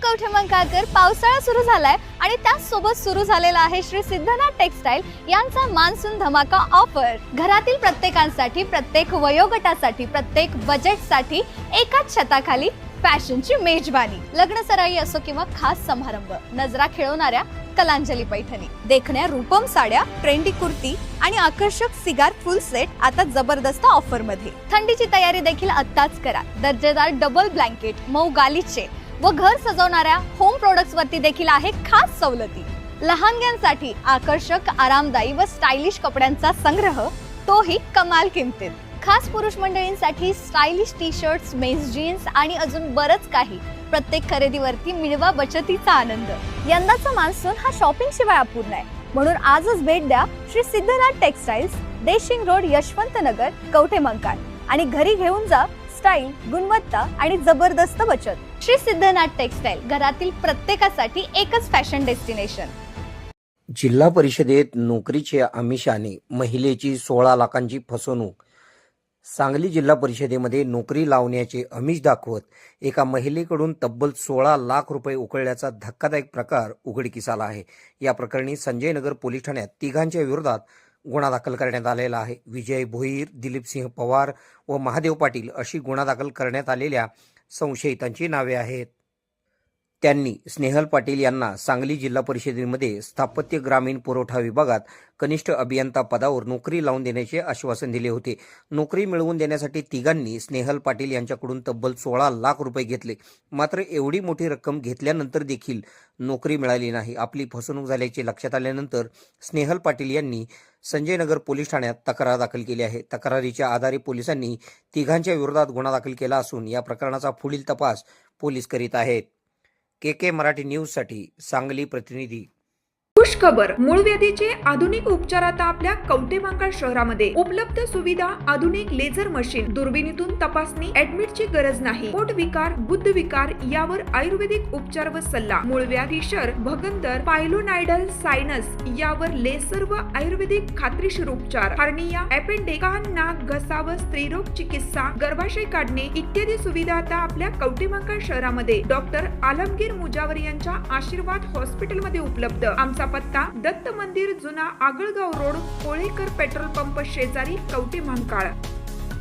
कवठेमंकाळकर, पावसाळा सुरू झालाय आणि त्याचसोबत सुरू झालेला आहे श्री सिद्धनाथ टेक्सटाईल यांचा मान्सून धमाका ऑफर। घरातील प्रत्येकांसाठी, प्रत्येक वयोगटासाठी, प्रत्येक बजेटसाठी एकाच छताखाली फॅशनची मेजबानी। लग्न सराई असो किंवा खास समारंभ, नजरा खिळवणाऱ्या कलांजली पैठणी, देखण्या रूपम साड्या, ट्रेंडी कुर्ती आणि आकर्षक सिगार फुल सेट आता जबरदस्त ऑफर मध्ये। थंडीची तयारी देखील आत्ताच करा। दर्जेदार डबल ब्लँकेट, मऊ गालिचे व घर सजवणाऱ्या होम प्रोडक्ट्स वरती देखील आहे खास सवलती। लहानग्यांसाठी आकर्षक, आरामदायी व स्टायलिश कपड्यांचा संग्रह, तोही कमाल किमतीत। खास पुरुष मंडळींसाठी stylish T shirts, men's jeans आणि अजून बरच काही। प्रत्येक खरेदीवरती मिळवा बचतीचा आनंद। यंदाचा मान्सून हा शॉपिंग शिवाय अपूर्ण आहे, म्हणून आजच भेट द्या श्री सिद्धनाथ टेक्सटाईल्स, देशिंग रोड, यशवंत नगर, कवठेमंकाळ आणि घरी घेऊन जा स्टाईल, गुणवत्ता आणि जबरदस्त बचत। श्री सिद्धनाथ टेक्सटाईल, घरातील प्रत्येकासाठी एकच फॅशन डेस्टिनेशन। जिल्हा परिषदेत नोकरीच्या आमिषाने महिलेची 16 लाखांची फसवणूक। सांगली जिल्हा परिषदेमध्ये नोकरी लावण्याचे आमिष दाखवत एका महिलेकडून तब्बल 16 लाख रुपये उकळल्याचा धक्कादायक प्रकार उघडकीस आला आहे। या प्रकरणी संजयनगर पोलीस ठाण्यात तिघांच्या विरोधात गुन्हा दाखल करण्यात आलेला आहे। विजय भोईर, दिलीपसिंह पवार व महादेव पाटील अशी गुन्हा दाखल करण्यात आलेल्या संशयितांची नावे आहेत। त्यांनी स्नेहल पाटील यांना सांगली जिल्हा परिषदेमध्ये स्थापत्य ग्रामीण पुरवठा विभागात कनिष्ठ अभियंता पदावर नोकरी लावून देण्याचे आश्वासन दिले होते। नोकरी मिळवून देण्यासाठी तिघांनी स्नेहल पाटील यांच्याकडून तब्बल 16 लाख रुपये घेतले। मात्र एवढी मोठी रक्कम घेतल्यानंतर देखील नोकरी मिळाली नाही। आपली फसवणूक झाल्याचे लक्षात आल्यानंतर स्नेहल पाटील यांनी संजयनगर पोलीस ठाण्यात तक्रार दाखल केली आहे। तक्रारीच्या आधारे पोलिसांनी तिघांच्या विरोधात गुन्हा दाखल केला असून या प्रकरणाचा पुढील तपास पोलीस करीत आहेत। के मराठी न्यूज साठी सांगली प्रतिनिधी। खुशखबर, मूळव्याधीचे आधुनिक उपचार आता आपल्या कवठेमंकाळ शहरामध्ये उपलब्ध। सुविधा, आधुनिक लेझर मशीन, दुर्बिणीतून तपासणी, ऍडमिटची गरज नाही। पोट विकार, बुद्ध विकार यावर आयुर्वेदिक उपचार व सल्ला। मूळव्याधी, शर, भगंदर, पायलोनायडल, सायनस यावर लेसर व आयुर्वेदिक खात्रीशीर उपचार। हर्निया, अपेंडिक्स, कान, नाक, घसा व स्त्रीरोग चिकित्सा, गर्भाशय काढणे इत्यादी सुविधा आता आपल्या कवठेमंकाळ शहरामध्ये डॉक्टर आलमगीर मुजावर यांच्या आशीर्वाद हॉस्पिटल मध्ये उपलब्ध। आमचा पत्ता दत्त मंदिर, जुना Agalgaon road, Kolekar petrol pump शेजारी, कवठेमंकाळ।